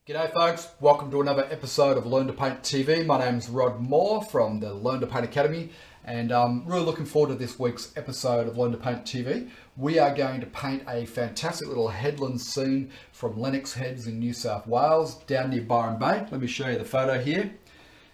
G'day folks, welcome to another episode of Learn to Paint TV. My name's Rod Moore from the Learn to Paint Academy, and I'm really looking forward to this week's episode of Learn to Paint TV. We are going to paint a fantastic little headland scene from Lennox Heads in New South Wales down near Byron Bay. Let me show you the photo here.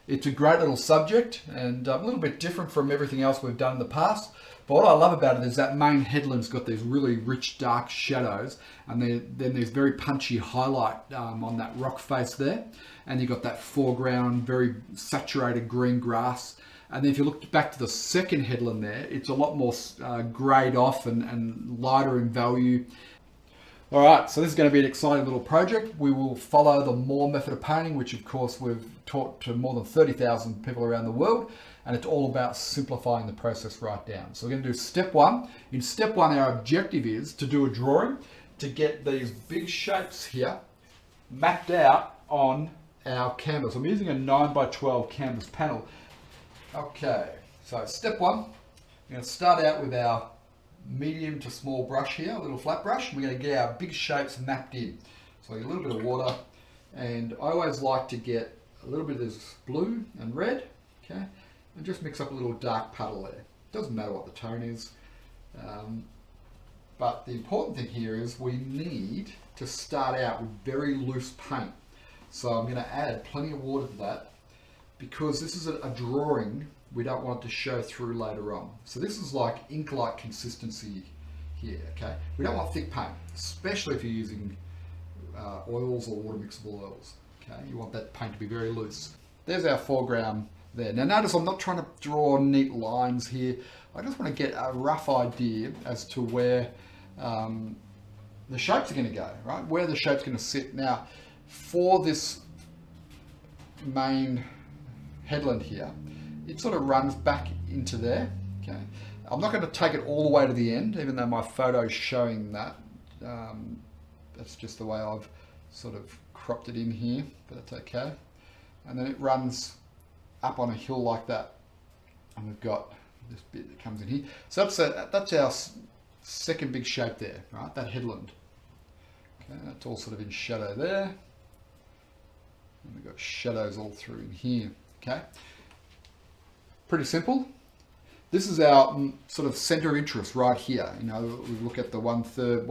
It's a great little subject and a little bit different from everything else we've done in the past. But what I love about it is that main headland's got these really rich dark shadows, and then there's very punchy highlight on that rock face there. And you've got that foreground, very saturated green grass. And then if you look back to the second headland there, it's a lot more greyed off and lighter in value. All right, so this is going to be an exciting little project. We will follow the Moore method of painting, which of course we've taught to more than 30,000 people around the world. And it's all about simplifying the process right down. So we're going to do step one. In step one, our objective is to do a drawing to get these big shapes here mapped out on our canvas. I'm using a 9x12 canvas panel. Okay, so step one, we're going to start out with our medium to small brush here, a little flat brush. We're going to get our big shapes mapped in. So a little bit of water, and I always like to get a little bit of this blue and red, okay, and just mix up a little dark puddle there. Doesn't matter what the tone is, but the important thing here is we need to start out with very loose paint. So I'm going to add plenty of water to that because this is a drawing we don't want to show through later on. So this is like ink-like consistency here, okay? We don't want thick paint, especially if you're using oils or water mixable oils, okay? You want that paint to be very loose. There's our foreground there. Now notice I'm not trying to draw neat lines here. I just want to get a rough idea as to where the shapes are going to go, right? Where the shape's going to sit. Now, for this main headland here, it sort of runs back into there, okay? I'm not going to take it all the way to the end, even though my photo's showing that. That's just the way I've sort of cropped it in here, but that's okay. And then it runs up on a hill like that, and we've got this bit that comes in here. So that's our second big shape there, right? That headland. Okay, that's all sort of in shadow there, and we've got shadows all through in here. Okay, pretty simple. This is our sort of center of interest right here. You know, we look at the one third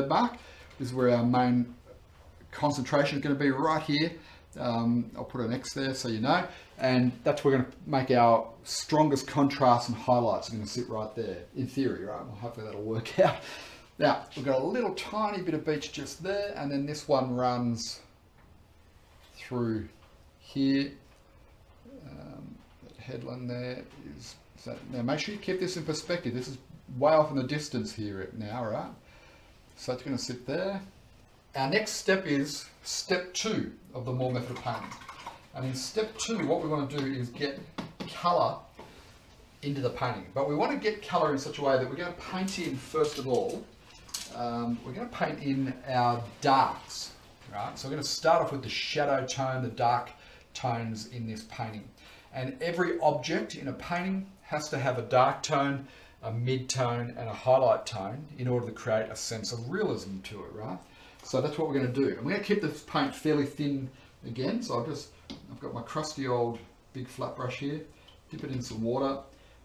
mark. This is where our main concentration is going to be, right here. I'll put an X there so you know, and that's where we're going to make our strongest contrast and highlights are going to sit right there, in theory, right? Well, hopefully that'll work out. Now, we've got a little tiny bit of beach just there, and then this one runs through here. That headland there is, so now make sure you keep this in perspective. This is way off in the distance here now, right? So it's going to sit there. Our next step is step two of the Moore method of painting. And in step two, what we want to do is get colour into the painting. But we want to get colour in such a way that we're going to paint in, first of all, we're going to paint in our darks, right? So we're going to start off with the shadow tone, the dark tones in this painting. And every object in a painting has to have a dark tone, a mid-tone, and a highlight tone in order to create a sense of realism to it, right? So that's what we're going to do. I'm going to keep this paint fairly thin again. So I've got my crusty old big flat brush here. Dip it in some water.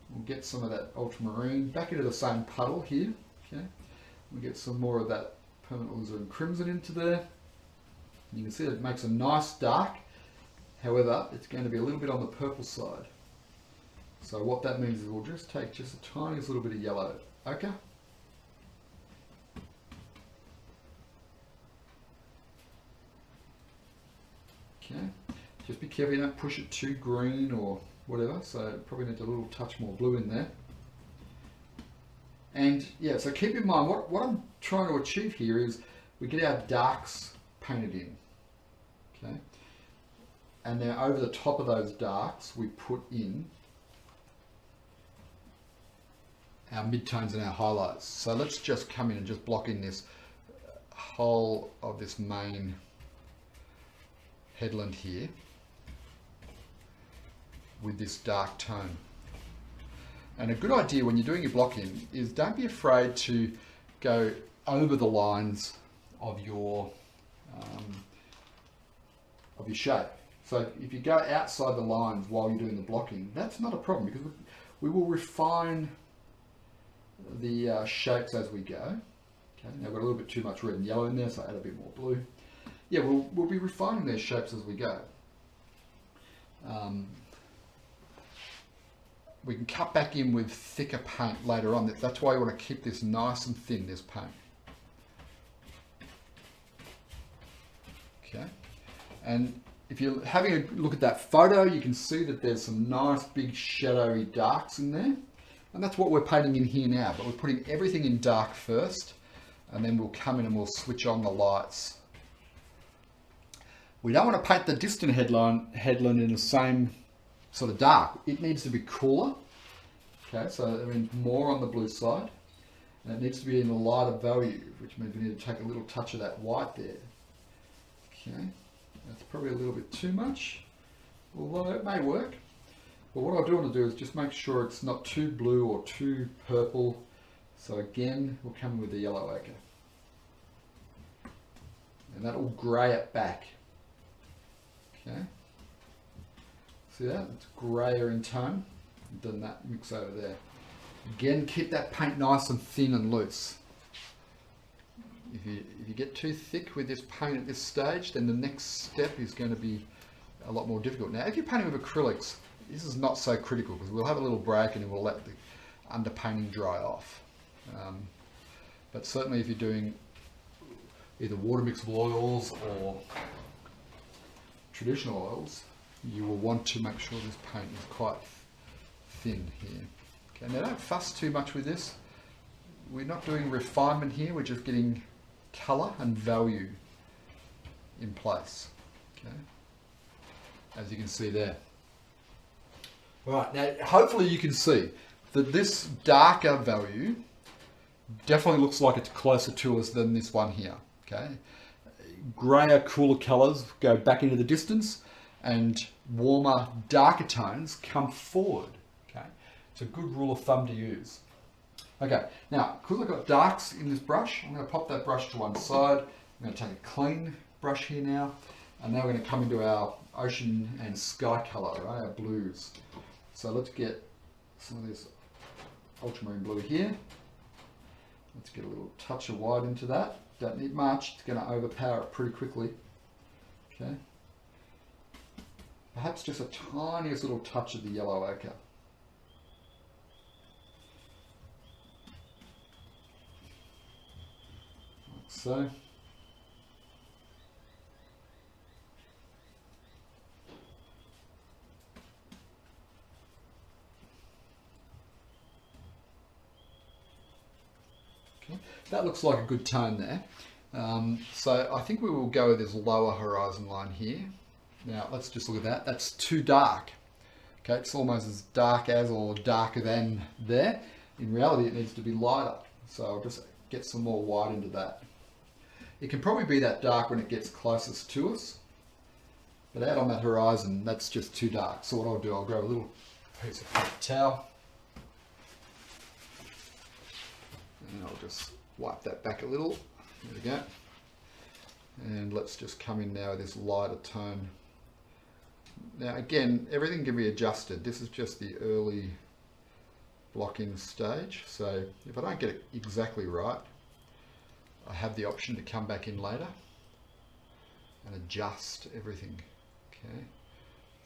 We'll get some of that ultramarine back into the same puddle here. Okay. We'll get some more of that permanent alizarin crimson into there. You can see that it makes a nice dark. However, it's going to be a little bit on the purple side. So what that means is we'll just take just a tiniest little bit of yellow. Okay. Okay, just be careful you don't push it too green or whatever, so probably need a little touch more blue in there. And yeah, so keep in mind what I'm trying to achieve here is we get our darks painted in, okay? And now over the top of those darks, we put in our midtones and our highlights. So let's just come in and just block in this whole of this main headland here with this dark tone. And a good idea when you're doing your blocking is don't be afraid to go over the lines of your of your shape. So if you go outside the lines while you're doing the blocking, that's not a problem because we will refine the shapes as we go. Okay, now I've got a little bit too much red and yellow in there, so add a bit more blue. Yeah, we'll be refining these shapes as we go. We can cut back in with thicker paint later on. That's why you want to keep this nice and thin, this paint. Okay, and if you're having a look at that photo, you can see that there's some nice big shadowy darks in there. And that's what we're painting in here now, but we're putting everything in dark first, and then we'll come in and we'll switch on the lights. We don't want to paint the distant headland in the same sort of dark. It needs to be cooler. Okay, so that means more on the blue side. And it needs to be in a lighter value, which means we need to take a little touch of that white there. Okay, that's probably a little bit too much, although it may work. But what I do want to do is just make sure it's not too blue or too purple. So again, we'll come with the yellow ochre. And that will grey it back. Okay. See that? It's greyer in tone than that mix over there. Again, keep that paint nice and thin and loose. If you get too thick with this paint at this stage, then the next step is going to be a lot more difficult. Now, if you're painting with acrylics, this is not so critical because we'll have a little break and then we'll let the underpainting dry off. But certainly if you're doing either water mixable oils or traditional oils, you will want to make sure this paint is quite thin here. Okay, now don't fuss too much with this. We're not doing refinement here, we're just getting colour and value in place. Okay, as you can see there. Right, now hopefully you can see that this darker value definitely looks like it's closer to us than this one here. Okay, greyer, cooler colours go back into the distance and warmer, darker tones come forward. Okay, it's a good rule of thumb to use. Okay, now because I've got darks in this brush, I'm going to pop that brush to one side. I'm going to take a clean brush here now, and now we're going to come into our ocean and sky colour, right, our blues. So let's get some of this ultramarine blue here. Let's get a little touch of white into that. Don't need much, it's going to overpower it pretty quickly. Okay. Perhaps just a tiniest little touch of the yellow ochre. Like so. That looks like a good tone there. So I think we will go with this lower horizon line here. Now let's just look at that. That's too dark. Okay, it's almost as dark as or darker than there. In reality, it needs to be lighter. So I'll just get some more white into that. It can probably be that dark when it gets closest to us. But out on that horizon, that's just too dark. So what I'll do, I'll grab a little piece of paper towel. And I'll just wipe that back a little. There we go. And let's just come in now with this lighter tone. Now again, everything can be adjusted. This is just the early blocking stage. So if I don't get it exactly right, I have the option to come back in later and adjust everything. Okay.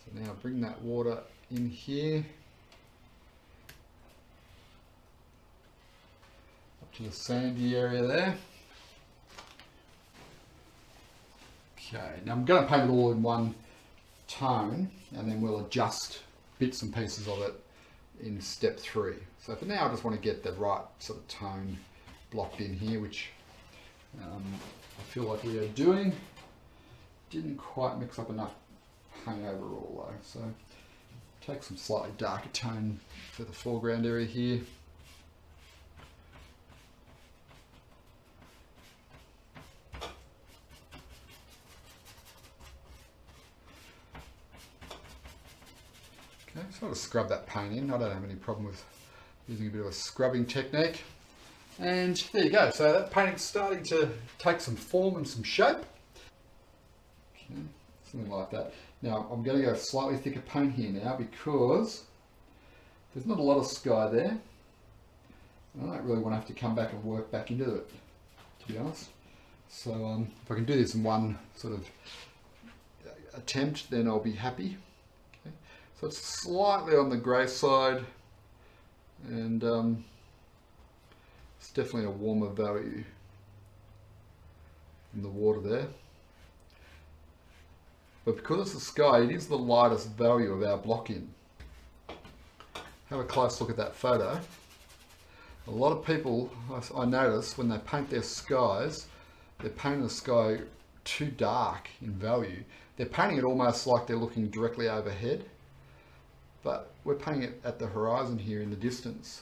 So now bring that water in here. To the sandy area there. Okay, now I'm going to paint it all in one tone and then we'll adjust bits and pieces of it in step 3. So for now I just want to get the right sort of tone blocked in here, which I feel like we are doing. Didn't quite mix up enough paint overall though, so take some slightly darker tone for the foreground area here. Okay, sort of scrub that paint in. I don't have any problem with using a bit of a scrubbing technique. And there you go. So that painting's starting to take some form and some shape. Okay, something like that. Now I'm going to go slightly thicker paint here now because there's not a lot of sky there. I don't really want to have to come back and work back into it, to be honest. So if I can do this in one sort of attempt, then I'll be happy. Okay. So it's slightly on the grey side, and it's definitely a warmer value in the water there. But because it's the sky, it is the lightest value of our block in. Have a close look at that photo. A lot of people, I notice, when they paint their skies, they're painting the sky too dark in value. They're painting it almost like they're looking directly overhead, but we're painting it at the horizon here in the distance.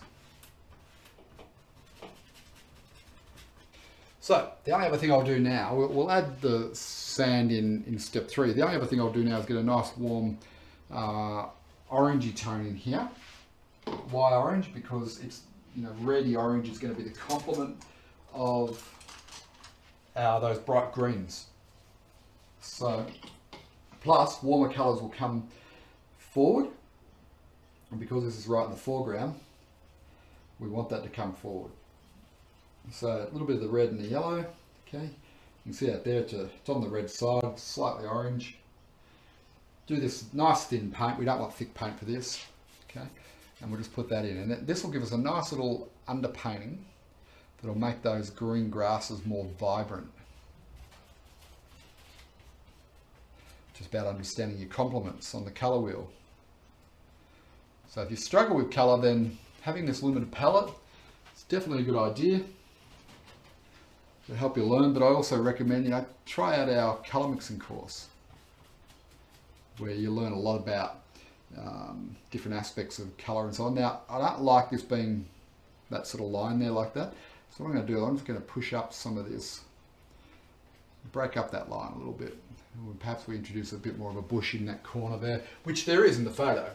So the only other thing I'll do now, we'll add the sand in step 3. The only other thing I'll do now is get a nice warm orangey tone in here. Why orange? Because it's, reddy orange is going to be the complement of those bright greens. So, plus warmer colours will come forward, and because this is right in the foreground, we want that to come forward. So a little bit of the red and the yellow, okay. You can see out there it's on the red side, slightly orange. Do this nice thin paint. We don't want thick paint for this, okay. And we'll just put that in, and this will give us a nice little underpainting that'll make those green grasses more vibrant. Just about understanding your complements on the colour wheel. So if you struggle with colour, then having this limited palette is definitely a good idea to help you learn. But I also recommend try out our colour mixing course, where you learn a lot about different aspects of colour and so on. Now, I don't like this being that sort of line there like that. So what I'm going to do, I'm just going to push up some of this, break up that line a little bit. And perhaps we introduce a bit more of a bush in that corner there, which there is in the photo.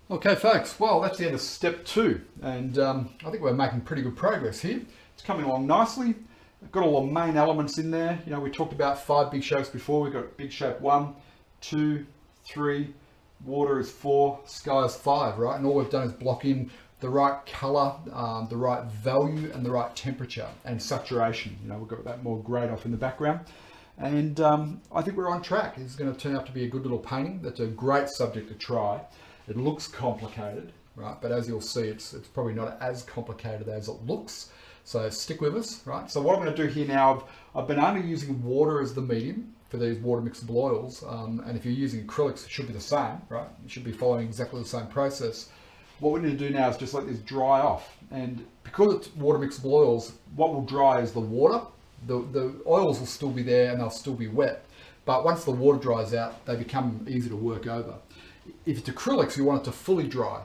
Okay, folks, well, that's the end of step 2. And I think we're making pretty good progress here. It's coming along nicely. I've got all the main elements in there. We talked about 5 big shapes before. We've got big shape 1, 2, 3, water is 4, sky is 5, right? And all we've done is block in the right colour, the right value, and the right temperature and saturation. We've got that more grayed off in the background. And I think we're on track. It's going to turn out to be a good little painting. That's a great subject to try. It looks complicated, right? But as you'll see, it's probably not as complicated as it looks. So stick with us, right? So what I'm going to do here now, I've been only using water as the medium for these water mixable oils. And if you're using acrylics, it should be the same, right? You should be following exactly the same process. What we need to do now is just let this dry off. And because it's water mixable oils, what will dry is the water. The oils will still be there and they'll still be wet. But once the water dries out, they become easy to work over. If it's acrylics, you want it to fully dry.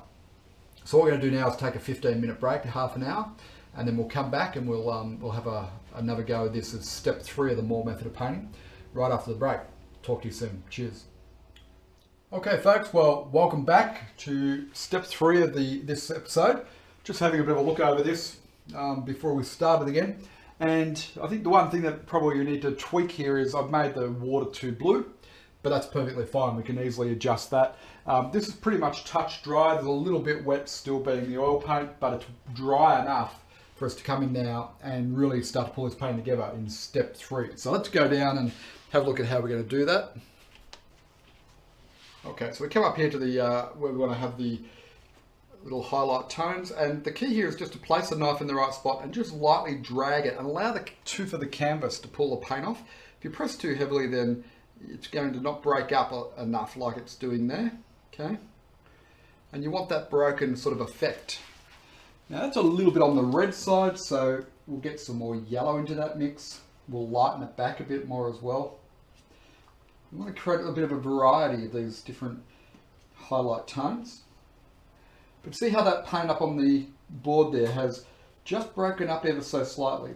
So what we're going to do now is take a 15-minute break, half an hour, and then we'll come back and we'll have another go at this as step 3 of the Moore method of painting right after the break. Talk to you soon. Cheers. Okay, folks. Well, welcome back to step 3 of this episode. Just having a bit of a look over this before we started again. And I think the one thing that probably you need to tweak here is I've made the water too blue, but that's perfectly fine. We can easily adjust that. This is pretty much touch dry. There's a little bit wet still being the oil paint, but it's dry enough for us to come in now and really start to pull this paint together in step 3. So let's go down and have a look at how we're going to do that. Okay, so we come up here to the where we want to have the little highlight tones, and the key here is just to place the knife in the right spot and just lightly drag it and allow the tooth of the canvas to pull the paint off. If you press too heavily, then it's going to not break up enough like it's doing there, okay? And you want that broken sort of effect. Now that's a little bit on the red side, so we'll get some more yellow into that mix. We'll lighten it back a bit more as well. We want to create a bit of a variety of these different highlight tones. But see how that paint up on the board there has just broken up ever so slightly.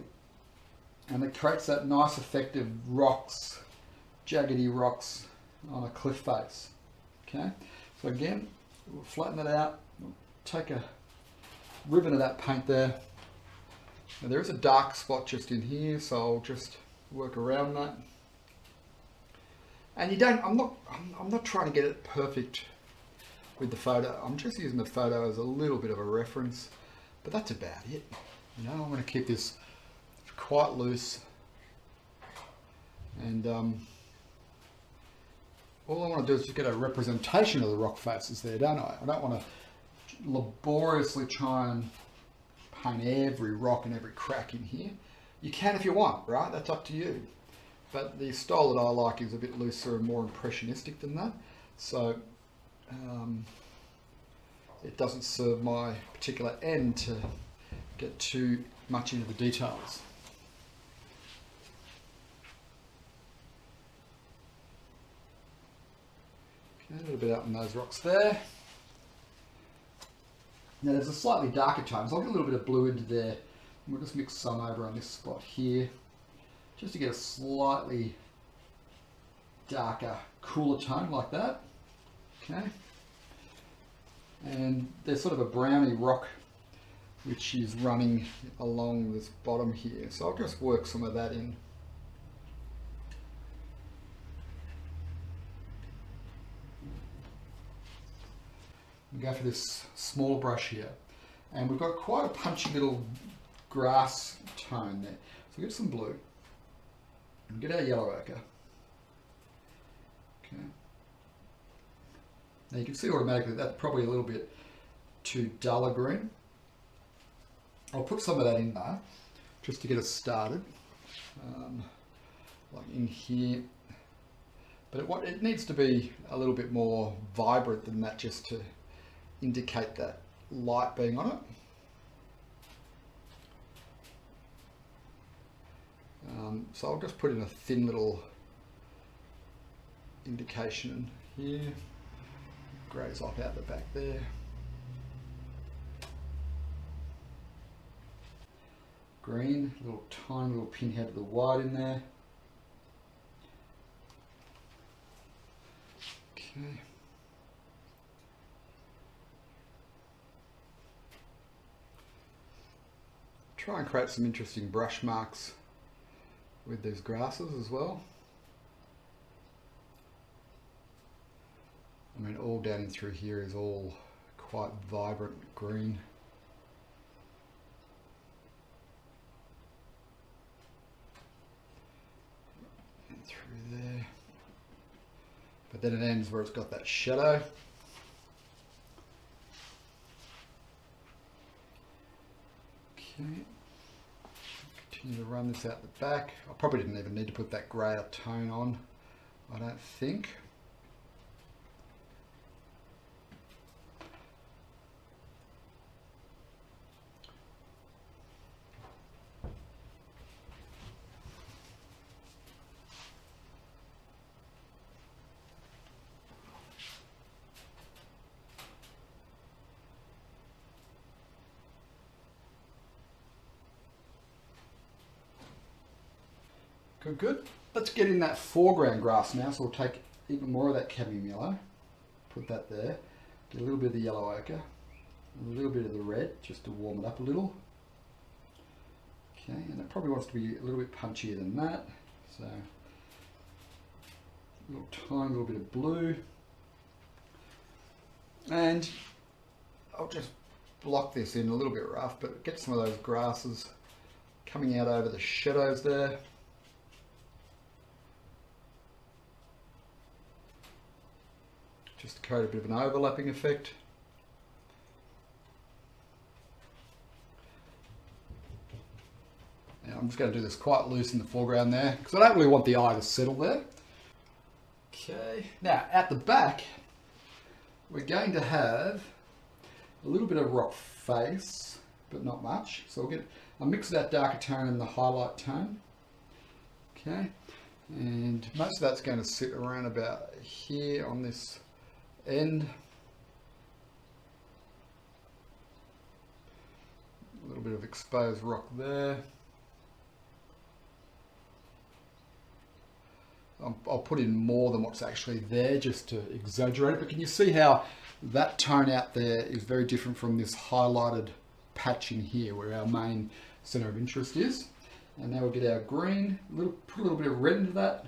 And it creates that nice effect of rocks, jaggedy rocks on a cliff face. Okay, so again, we'll flatten it out, we'll take a ribbon of that paint there. Now there is a dark spot just in here, so I'll just work around that. And you don't, I'm not trying to get it perfect with the photo. I'm just using the photo as a little bit of a reference, but that's about it. You know, I'm going to keep this quite loose, and all I want to do is just get a representation of the rock faces there, don't I? I don't want to laboriously try and paint every rock and every crack in here. You can if you want, right? That's up to you. But the style that I like is a bit looser and more impressionistic than that. So it doesn't serve my particular end to get too much into the details. Okay, a little bit up in those rocks there. Now there's a slightly darker tone, so I'll get a little bit of blue into there. We'll just mix some over on this spot here, just to get a slightly darker, cooler tone like that. Okay. And there's sort of a browny rock which is running along this bottom here. So I'll just work some of that in. And go for this small brush here. And we've got quite a punchy little grass tone there. So get some blue and get our yellow ochre. Okay. Now you can see automatically that's probably a little bit too dull a green. I'll put some of that in there just to get us started, like in here. But it needs to be a little bit more vibrant than that, just to indicate that light being on it. So I'll just put in a thin little indication here. Grey's off out the back there. Green, little tiny little pinhead of the white in there. Okay. Try and create some interesting brush marks with these grasses as well. I mean, all down through here is all quite vibrant green. And through there. But then it ends where it's got that shadow. Okay. Continue to run this out the back. I probably didn't even need to put that greyer tone on, I don't think. Good, good. Let's get in that foreground grass now. So we'll take even more of that cadmium yellow, put that there, get a little bit of the yellow ochre, a little bit of the red just to warm it up a little. Okay, and it probably wants to be a little bit punchier than that. So a little tiny little bit of blue. And I'll just block this in a little bit rough, but get some of those grasses coming out over the shadows there. Just to create a bit of an overlapping effect. Now I'm just going to do this quite loose in the foreground there, because I don't really want the eye to settle there. Okay, now at the back, we're going to have a little bit of rock face, but not much. So I'll mix that darker tone and the highlight tone. Okay, and most of that's going to sit around about here on this end. A little bit of exposed rock there. I'll put in more than what's actually there just to exaggerate it, but can you see how that tone out there is very different from this highlighted patch in here where our main center of interest is? And now we'll get our green, put a little bit of red into that,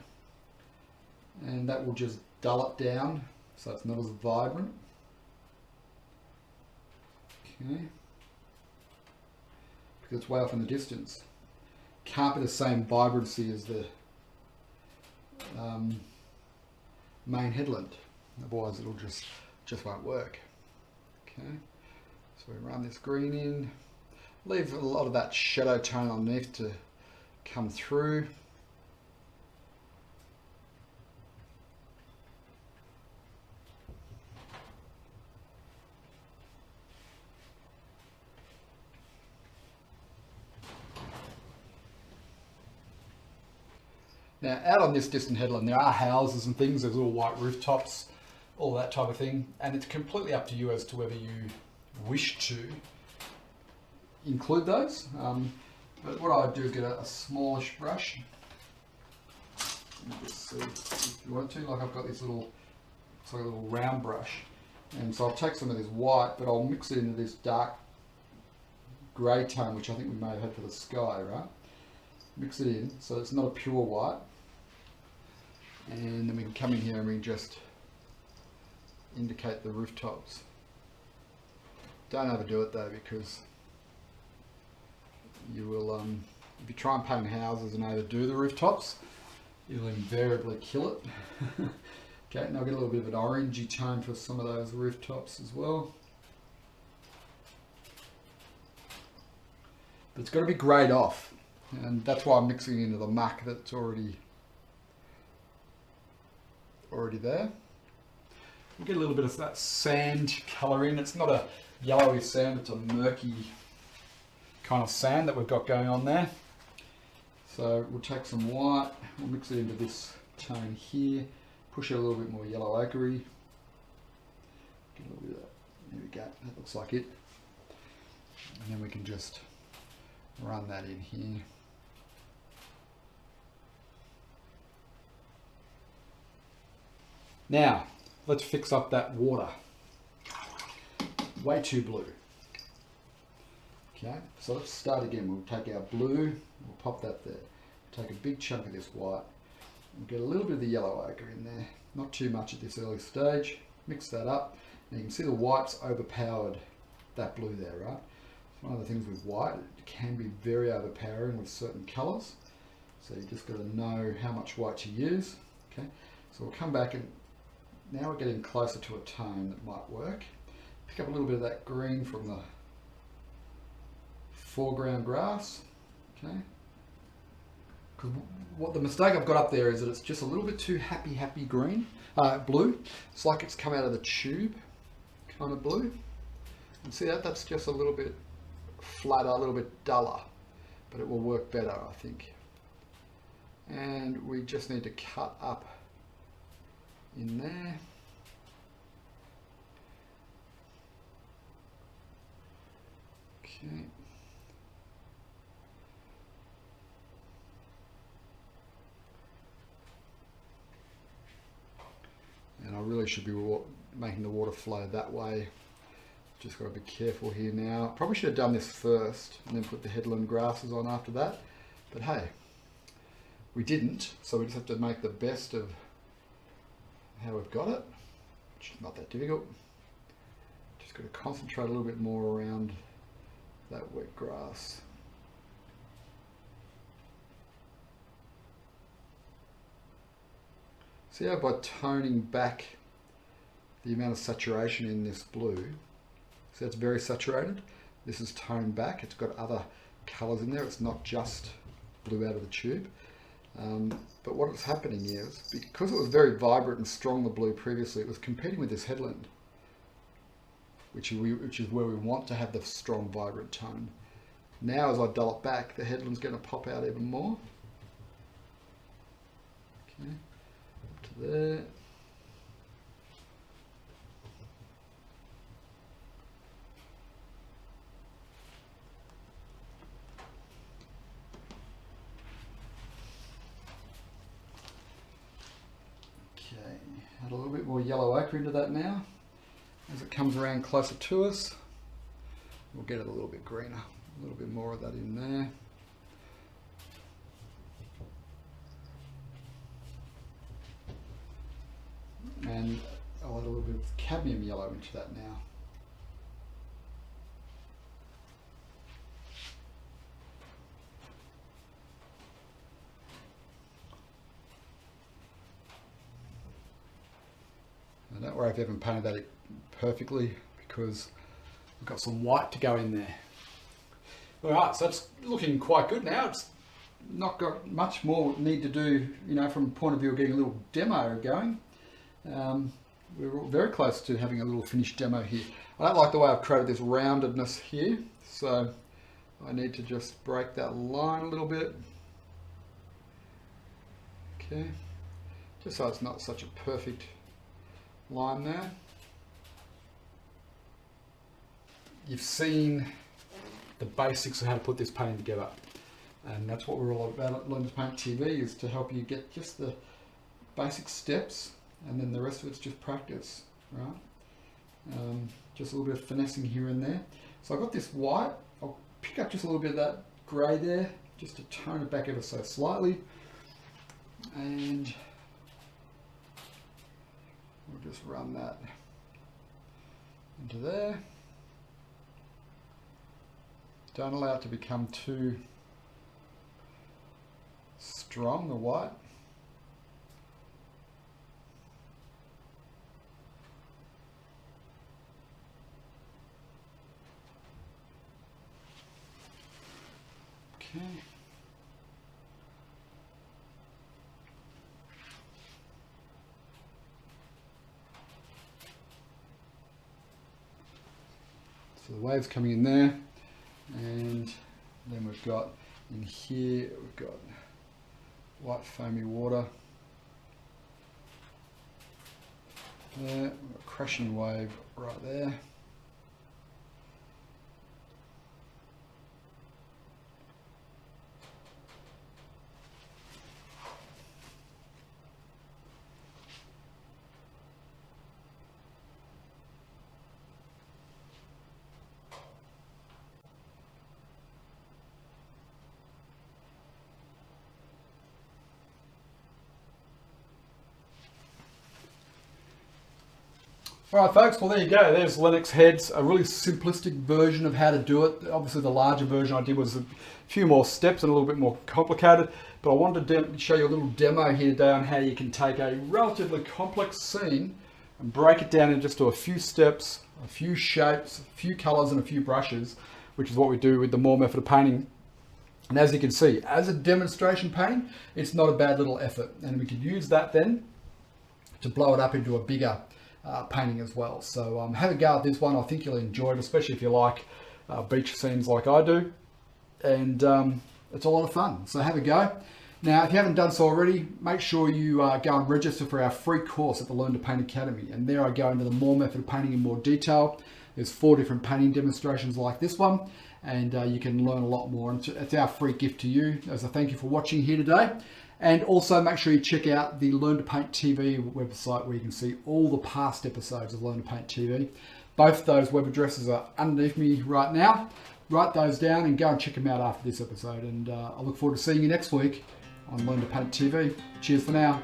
and and that will just dull it down so it's not as vibrant. Okay. Because it's way off in the distance. Can't be the same vibrancy as the main headland, otherwise it'll just won't work. Okay, so we run this green in, leave a lot of that shadow tone underneath to come through. Now, out on this distant headland, there are houses and things, there's little white rooftops, all that type of thing, and it's completely up to you as to whether you wish to include those. But what I do is get a smallish brush. Just see if you want to, like I've got this little, it's like a little round brush, and so I'll take some of this white, but I'll mix it into this dark grey tone, which I think we may have had for the sky, right? Mix it in so it's not a pure white, and then we can come in here and we just indicate the rooftops. Don't overdo it though, because you will, if you try and paint houses and overdo the rooftops, you'll invariably kill it. Okay, now I'll get a little bit of an orangey tone for some of those rooftops as well. But it's got to be grayed off, and that's why I'm mixing into the muck that's already there. We get a little bit of that sand colour in. It's not a yellowy sand, it's a murky kind of sand that we've got going on there. So we'll take some white, we'll mix it into this tone here, push it a little bit more yellow ochre-y. Get a little bit of that. There we go, that looks like it. And then we can just run that in here. Now, let's fix up that water. Way too blue. Okay, so let's start again. We'll take our blue, we'll pop that there. Take a big chunk of this white. We'll get a little bit of the yellow ochre in there. Not too much at this early stage. Mix that up. And you can see the white's overpowered that blue there, right? One of the things with white, it can be very overpowering with certain colours. So you just got to know how much white to use. Okay, so we'll come back and now we're getting closer to a tone that might work. Pick up a little bit of that green from the foreground grass. Okay, because what the mistake I've got up there is that it's just a little bit too happy green, blue. It's like it's come out of the tube kind of blue. And see that? That's just a little bit flatter, a little bit duller, but it will work better, I think. And we just need to cut up in there. Okay. And I really should be making the water flow that way. Just got to be careful here now. Probably should have done this first and then put the headland grasses on after that. But hey, we didn't, so we just have to make the best of how we've got it, which is not that difficult. Just got to concentrate a little bit more around that wet grass. See how by toning back the amount of saturation in this blue, so it's very saturated. This is toned back. It's got other colours in there. It's not just blue out of the tube. But what was happening is, because it was very vibrant and strong, the blue previously, it was competing with this headland, which is where we want to have the strong, vibrant tone. Now, as I dull it back, the headland's going to pop out even more. Okay, up to there. Add a little bit more yellow ochre into that now. As it comes around closer to us, we'll get it a little bit greener. A little bit more of that in there. And I'll add a little bit of cadmium yellow into that now. And don't worry if you haven't painted that perfectly, because we've got some white to go in there. All right, so it's looking quite good now. It's not got much more need to do, you know, from the point of view of getting a little demo going. We're very close to having a little finished demo here. I don't like the way I've created this roundedness here, so I need to just break that line a little bit. Okay, just so it's not such a perfect line there. You've seen the basics of how to put this painting together, and that's what we're all about at Learn to Paint TV, is to help you get just the basic steps, and then the rest of it's just practice, right? Just a little bit of finessing here and there. So I've got this white. I'll pick up just a little bit of that grey there, just to tone it back ever so slightly, and we'll just run that into there. Don't allow it to become too strong, the white. Okay. So the wave's coming in there. And then we've got in here, we've got white foamy water there, we've got a crashing wave right there. Alright folks, well there you go, there's Lennox heads, a really simplistic version of how to do it. Obviously the larger version I did was a few more steps and a little bit more complicated, but I wanted to show you a little demo here today on how you can take a relatively complex scene and break it down into just a few steps, a few shapes, a few colours and a few brushes, which is what we do with the Moore method of painting. And as you can see, as a demonstration painting, it's not a bad little effort, and we could use that then to blow it up into a bigger painting as well. So have a go at this one. I think you'll enjoy it, especially if you like beach scenes like I do, and it's a lot of fun. So have a go. Now if you haven't done so already, make sure you go and register for our free course at the Learn to Paint Academy, and there I go into the Moore method of painting in more detail. There's 4 different painting demonstrations like this one, and you can learn a lot more, and it's our free gift to you as a thank you for watching here today. And also make sure you check out the Learn to Paint TV website, where you can see all the past episodes of Learn to Paint TV. Both those web addresses are underneath me right now. Write those down and go and check them out after this episode. And I look forward to seeing you next week on Learn to Paint TV. Cheers for now.